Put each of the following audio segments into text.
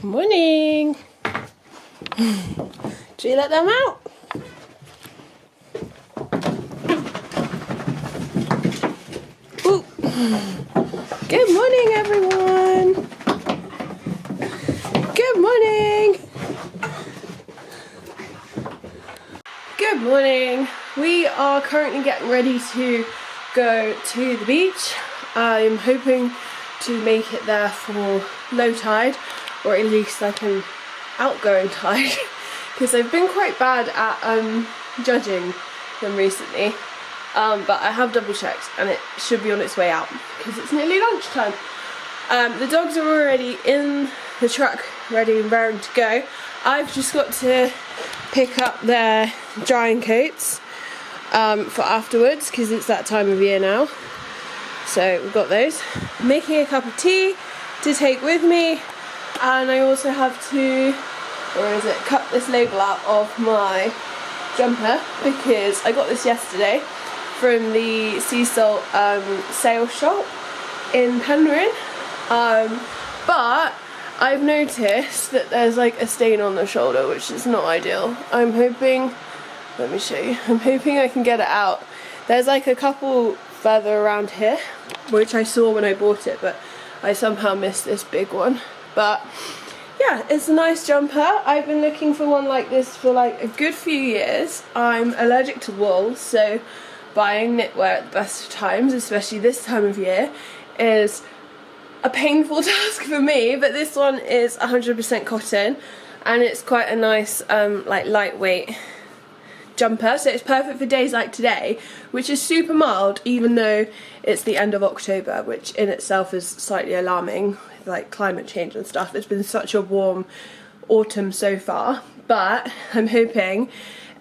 Morning. Do you let them out? Ooh. Good morning, everyone. Good morning. Good morning. We are currently getting ready to go to the beach. I'm hoping to make it there for low tide, or at least like an outgoing tide, because I've been quite bad at judging them recently, but I have double checked and it should be on its way out because it's nearly lunchtime. The dogs are already in the truck ready and raring to go. I've just got to pick up their drying coats for afterwards because it's that time of year now. So we've got those. I'm making a cup of tea to take with me, and I also have to, cut this label out of my jumper because I got this yesterday from the sea salt sale shop in Penryn, but I've noticed that there's like a stain on the shoulder, which is not ideal. I'm hoping, let me show you, I'm hoping I can get it out. There's like a couple further around here, which I saw when I bought it, but I somehow missed this big one. But yeah, it's a nice jumper. I've been looking for one like this for like a good few years. I'm allergic to wool, so buying knitwear at the best of times, especially this time of year, is a painful task for me. But this one is 100% cotton, and it's quite a nice like lightweight jumper, so it's perfect for days like today, which is super mild even though it's the end of October, which in itself is slightly alarming with like climate change and stuff. It's been such a warm autumn so far, but I'm hoping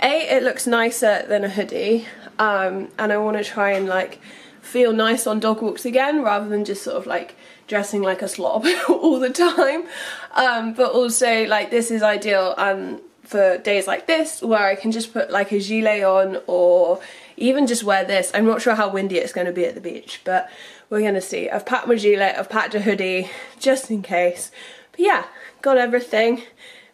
it looks nicer than a hoodie, and I want to try and like feel nice on dog walks again rather than just sort of like dressing like a slob all the time, but also like this is ideal for days like this where I can just put like a gilet on, or even just wear this. I'm not sure how windy it's going to be at the beach, but we're going to see. I've packed my gilet, I've packed a hoodie just in case. But yeah, got everything,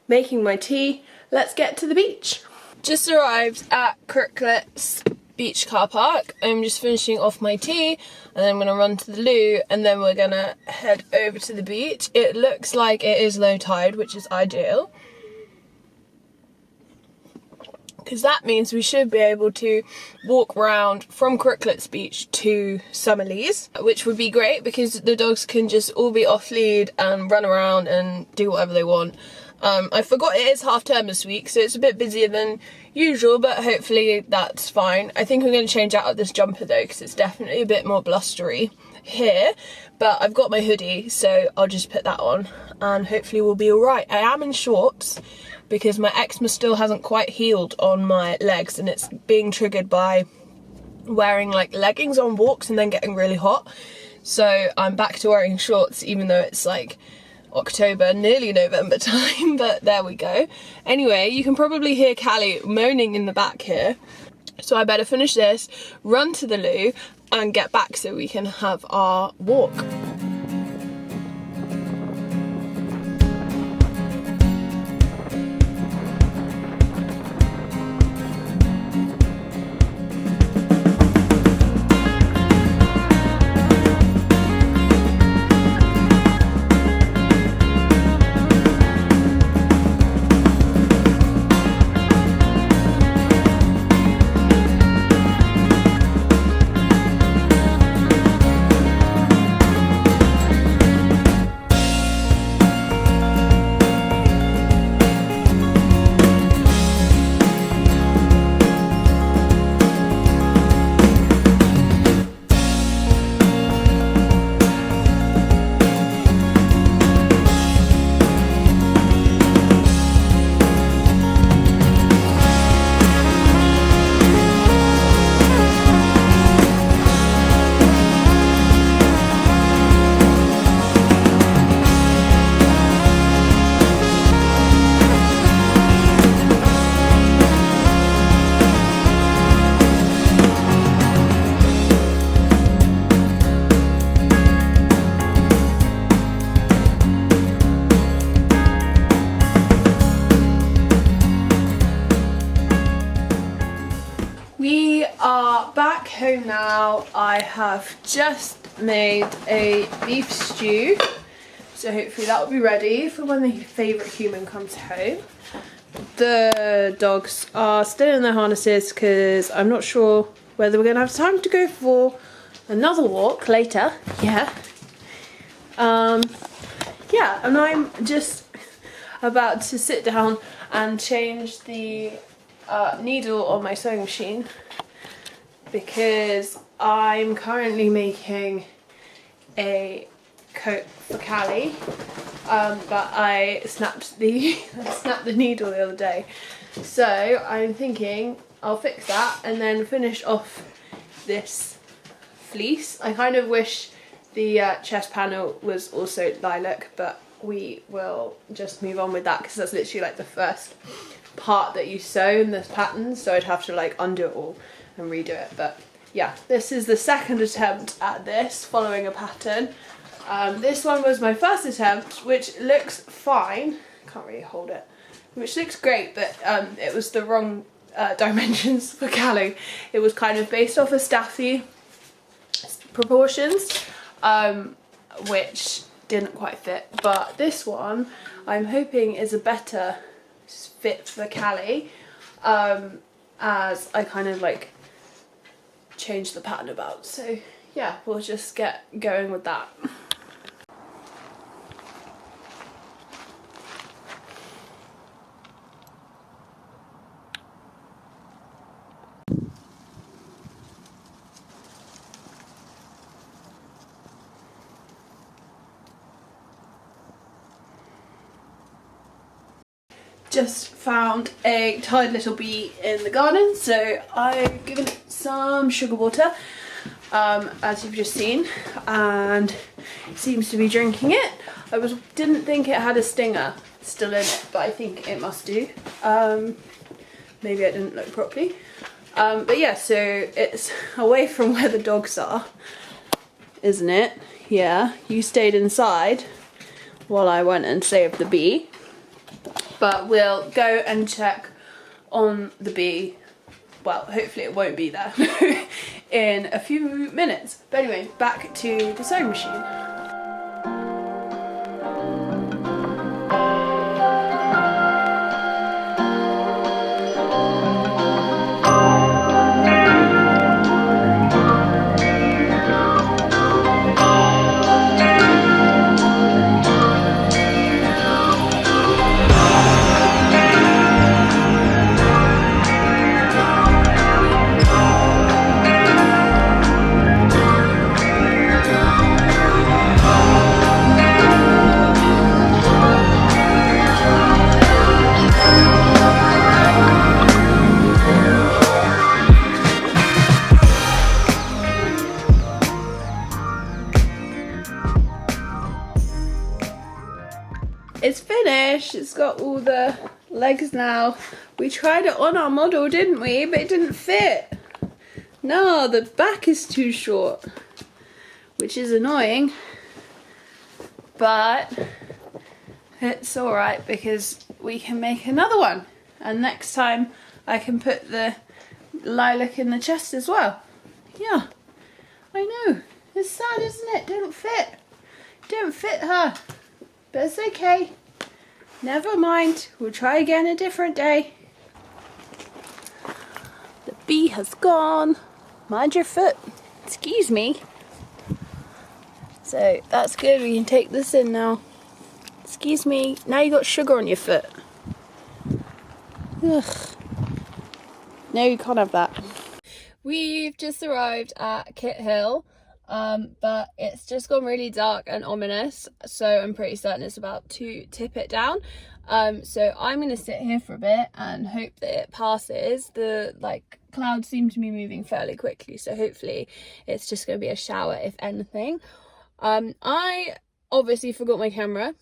making my tea. Let's get to the beach. Just arrived at Crooklet's beach car park. I'm just finishing off my tea and then I'm going to run to the loo and then we're going to head over to the beach. It looks like it is low tide, which is ideal, because that means we should be able to walk around from Crooklet's beach to Summerlees, which would be great because the dogs can just all be off lead and run around and do whatever they want. I forgot it is half term this week, so it's a bit busier than usual, but hopefully that's fine. I think I'm going to change out of this jumper though, because it's definitely a bit more blustery here, but I've got my hoodie, so I'll just put that on and hopefully we'll be alright. I am in shorts because my eczema still hasn't quite healed on my legs, and it's being triggered by wearing like leggings on walks and then getting really hot. So I'm back to wearing shorts even though it's like October, nearly November time, but there we go. Anyway, you can probably hear Callie moaning in the back here, so I better finish this, run to the loo and get back so we can have our walk. home now. I have just made a beef stew, so hopefully that will be ready for when the favourite human comes home. The dogs are still in their harnesses because I'm not sure whether we're going to have time to go for another walk later. Yeah, and I'm just about to sit down and change the needle on my sewing machine because I'm currently making a coat for Callie, but I snapped the needle the other day, so I'm thinking I'll fix that and then finish off this fleece. I kind of wish the chest panel was also lilac, but we will just move on with that because that's literally like the first part that you sew in this pattern, so I'd have to like undo it all and redo it. But yeah, this is the second attempt at this following a pattern. This one was my first attempt, which looks fine. Can't really hold it, which looks great, but it was the wrong dimensions for Callie. It was kind of based off of Staffy proportions, which didn't quite fit. But this one I'm hoping is a better fit for Callie, as I kind of like changed the pattern about. So yeah, we'll just get going with that. Just found a tired little bee in the garden, so I've given it some sugar water, as you've just seen, and it seems to be drinking it. Didn't think it had a stinger still in it, but I think it must do. Maybe I didn't look properly. But yeah, so it's away from where the dogs are, isn't it? Yeah, you stayed inside while I went and saved the bee. But we'll go and check on the bee. Well, hopefully it won't be there in a few minutes. But anyway, back to the sewing machine. It's finished. It's got all the legs now. We tried it on our model, didn't we? But it didn't fit. No, the back is too short, which is annoying. But it's alright because we can make another one. And next time I can put the lilac in the chest as well. Yeah, I know. It's sad, isn't it? Don't fit. Don't fit her. But it's okay. Never mind. We'll try again a different day. The bee has gone. Mind your foot. Excuse me. So that's good. We can take this in now. Excuse me. Now you got sugar on your foot. Ugh. No, you can't have that. We've just arrived at Kit Hill. But it's just gone really dark and ominous, so I'm pretty certain it's about to tip it down. So I'm gonna sit here for a bit and hope that it passes. The clouds seem to be moving fairly quickly, so hopefully it's just gonna be a shower if anything. I obviously forgot my camera.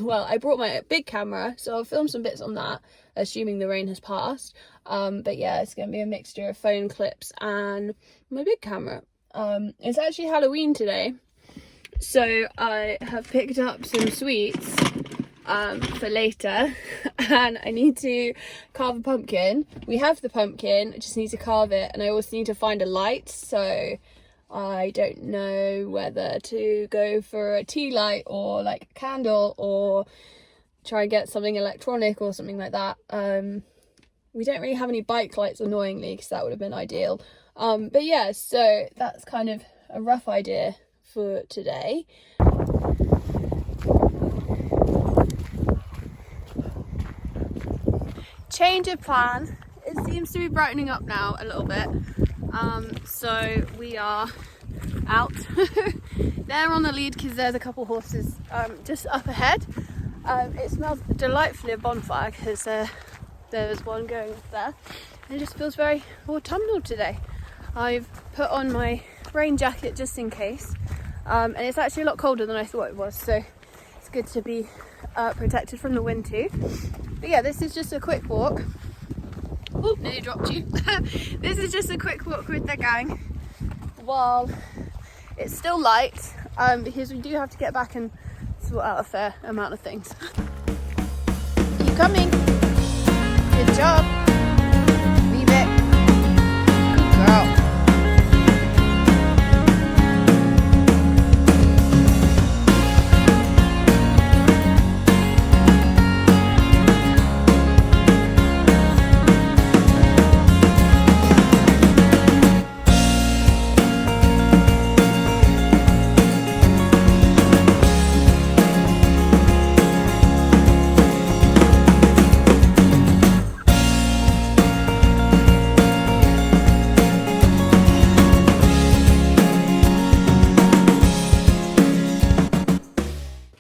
Well, I brought my big camera, so I'll film some bits on that, assuming the rain has passed. But yeah, it's gonna be a mixture of phone clips and my big camera. It's actually Halloween today, so I have picked up some sweets for later, and I need to carve a pumpkin. We have the pumpkin, I just need to carve it, and I also need to find a light, so I don't know whether to go for a tea light or like a candle or try and get something electronic or something like that. We don't really have any bike lights, annoyingly, because that would have been ideal. But yeah, so that's kind of a rough idea for today. Change of plan. It seems to be brightening up now a little bit. So we are out. They're on the lead because there's a couple horses just up ahead. It smells delightfully of bonfire because there's one going up there. And it just feels very autumnal today. I've put on my rain jacket just in case, and it's actually a lot colder than I thought it was, so it's good to be protected from the wind too. But yeah, this is just a quick walk. Oh, nearly dropped you. This is just a quick walk with the gang while it's still light, because we do have to get back and sort out a fair amount of things. Keep coming. Good job. Leave it. Good girl.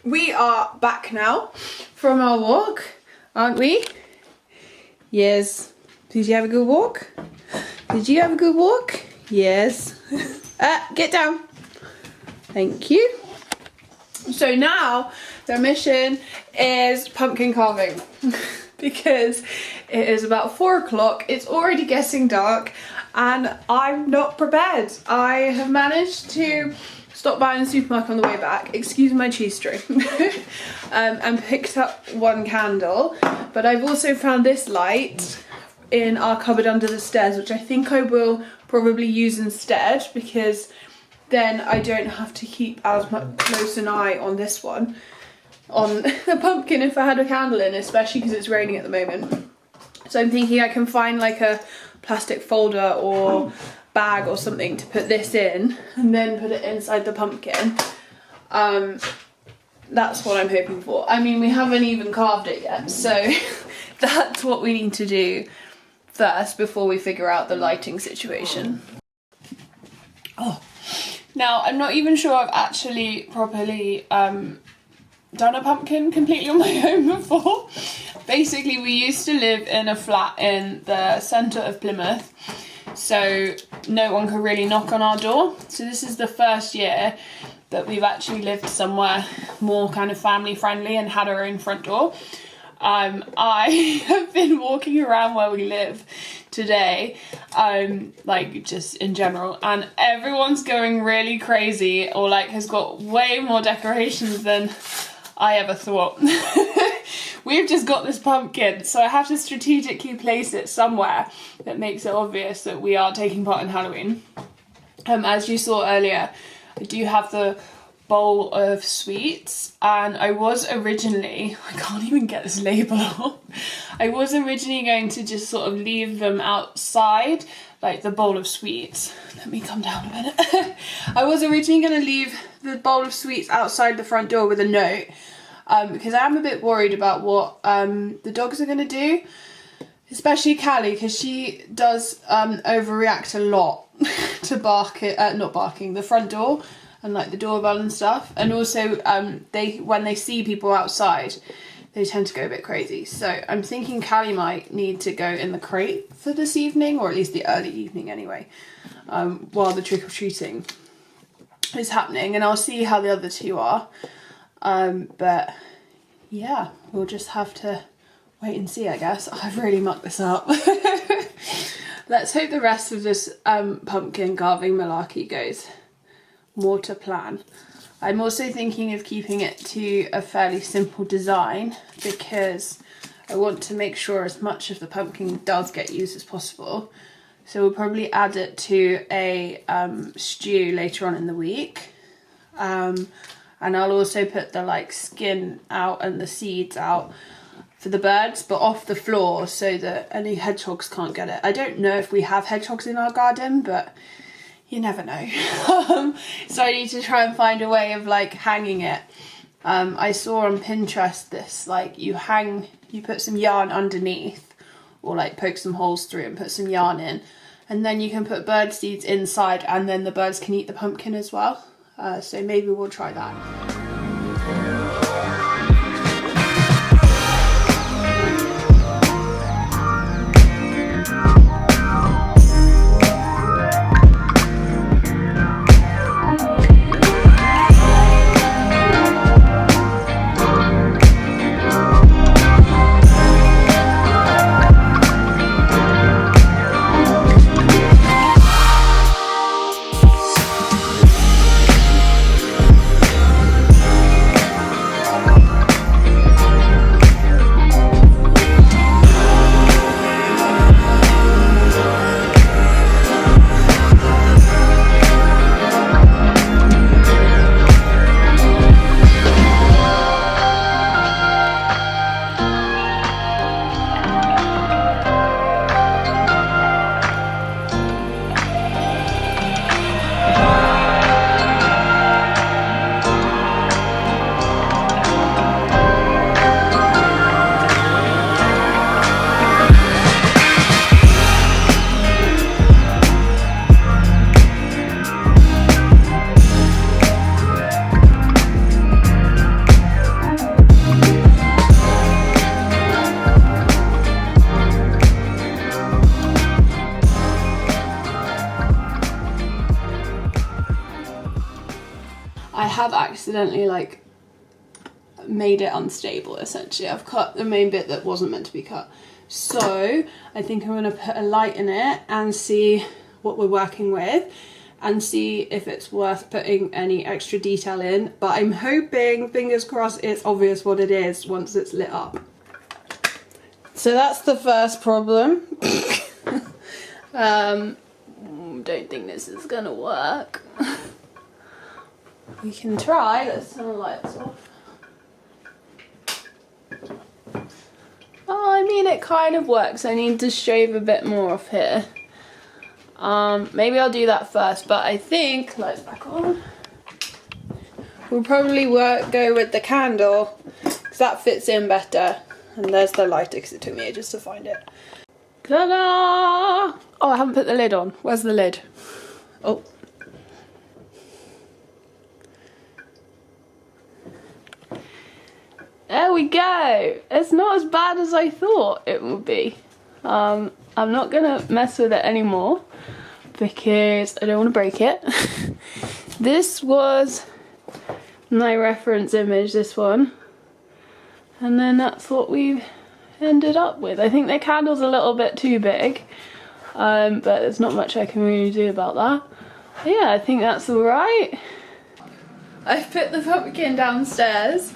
We are back now from our walk, aren't we? Yes. Did you have a good walk? Did you have a good walk? Yes. Get down. Thank you. So now the mission is pumpkin carving because it is about 4 o'clock. It's already getting dark and I'm not prepared. I have managed to stop by in the supermarket on the way back, excuse my cheese string, and picked up one candle, but I've also found this light in our cupboard under the stairs, which I think I will probably use instead, because then I don't have to keep as much close an eye on this one, on the pumpkin, if I had a candle in, especially because it's raining at the moment. So I'm thinking I can find like a plastic folder or bag or something to put this in and then put it inside the pumpkin. That's what I'm hoping for. I mean, we haven't even carved it yet, so that's what we need to do first before we figure out the lighting situation. Oh, now I'm not even sure I've actually properly done a pumpkin completely on my own before. Basically, we used to live in a flat in the centre of Plymouth, so no one could really knock on our door. So this is the first year that we've actually lived somewhere more kind of family friendly and had our own front door. I have been walking around where we live today, like just in general, and everyone's going really crazy or like has got way more decorations than I ever thought. We've just got this pumpkin, so I have to strategically place it somewhere that makes it obvious that we are taking part in Halloween. As you saw earlier, I do have the bowl of sweets, and I was originally, I can't even get this label off, I was originally going to just sort of leave them outside, like the bowl of sweets. Let me come down a minute. I was originally going to leave the bowl of sweets outside the front door with a note, because I am a bit worried about what the dogs are going to do, especially Callie, because she does overreact a lot to not barking, the front door and like the doorbell and stuff, and also when they see people outside they tend to go a bit crazy. So I'm thinking Callie might need to go in the crate for this evening, or at least the early evening anyway, while the trick-or-treating is happening, and I'll see how the other two are. But yeah, we'll just have to wait and see, I guess. I've really mucked this up. Let's hope the rest of this pumpkin carving malarkey goes more to plan. I'm also thinking of keeping it to a fairly simple design because I want to make sure as much of the pumpkin does get used as possible. So we'll probably add it to a stew later on in the week. And I'll also put the like skin out and the seeds out for the birds, but off the floor so that any hedgehogs can't get it. I don't know if we have hedgehogs in our garden, but you never know. So I need to try and find a way of like hanging it. I saw on Pinterest this, like you put some yarn underneath or like poke some holes through and put some yarn in, and then you can put bird seeds inside and then the birds can eat the pumpkin as well. So maybe we'll try that. I have accidentally like made it unstable essentially. I've cut the main bit that wasn't meant to be cut. So I think I'm going to put a light in it and see what we're working with and see if it's worth putting any extra detail in. But I'm hoping, fingers crossed, it's obvious what it is once it's lit up. So that's the first problem. Don't think this is gonna work. We can try. Let's turn the lights off. Oh, I mean, it kind of works. I need to shave a bit more off here. Maybe I'll do that first, but I think, lights back on. We'll probably go with the candle, because that fits in better. And there's the lighter, because it took me ages to find it. Ta-da! Oh, I haven't put the lid on. Where's the lid? Oh. There we go. It's not as bad as I thought it would be. I'm not gonna mess with it anymore because I don't want to break it. This was my reference image, this one. And then that's what we've ended up with. I think the candle's a little bit too big, but there's not much I can really do about that. But yeah, I think that's alright. I've put the pumpkin downstairs,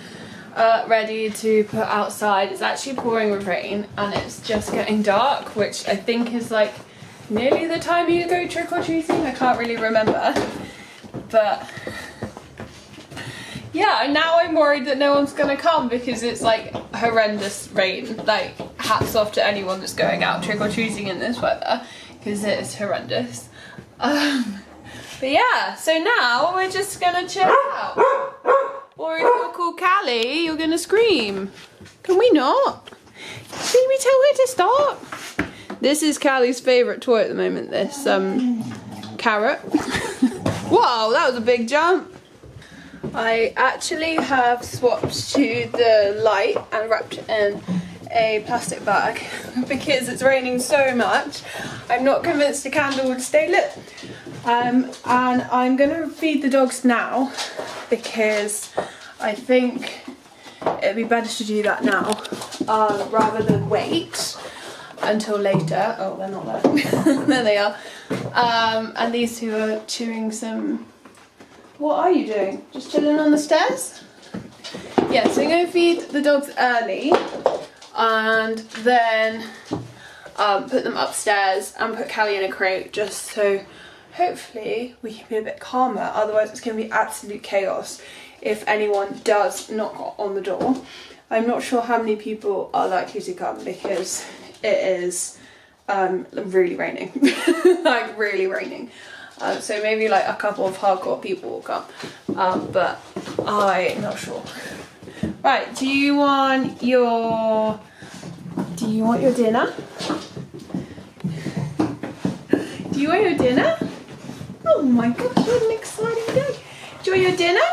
ready to put outside. It's actually pouring with rain and it's just getting dark, which I think is like nearly the time you go trick-or-treating. I can't really remember, but yeah, now I'm worried that no one's gonna come because it's like horrendous rain. Like, hats off to anyone that's going out trick-or-treating in this weather because it is horrendous. But yeah, so now we're just gonna chill out. Or if you're called Callie, you're gonna scream. Can we not? Should we tell her to stop? This is Callie's favourite toy at the moment, this carrot. Whoa, that was a big jump. I actually have swapped to the light and wrapped it in a plastic bag because it's raining so much. I'm not convinced the candle would stay lit. And I'm gonna feed the dogs now because I think it'd be better to do that now rather than wait until later. Oh, they're not there. There they are. And these two are chewing some What are you doing? Just chilling on the stairs? Yeah, so I'm going to feed the dogs early and then put them upstairs and put Callie in a crate just so hopefully we can be a bit calmer. Otherwise it's going to be absolute chaos if anyone does knock on the door. I'm not sure how many people are likely to come because it is really raining, like really raining. So maybe like a couple of hardcore people will come, but I'm not sure. Right, do you want your dinner? Do you want your dinner? Oh my gosh, what an exciting day. Do you want your dinner?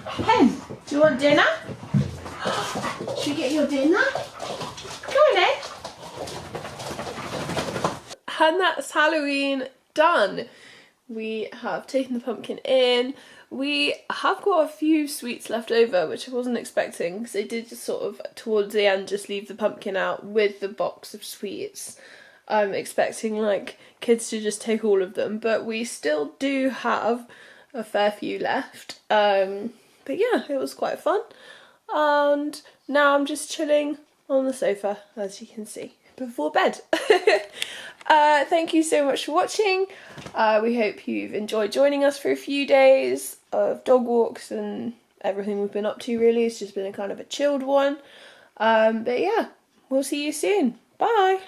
Hen, do you want dinner? Should we get your dinner? Go on then. And that's Halloween done. We have taken the pumpkin in. We have got a few sweets left over, which I wasn't expecting because they did just sort of towards the end just leave the pumpkin out with the box of sweets. I'm expecting like kids to just take all of them, but we still do have a fair few left. But yeah, it was quite fun. And now I'm just chilling on the sofa, as you can see, before bed. Thank you so much for watching. We hope you've enjoyed joining us for a few days of dog walks and everything we've been up to really. It's just been a kind of a chilled one. But yeah, we'll see you soon. Bye!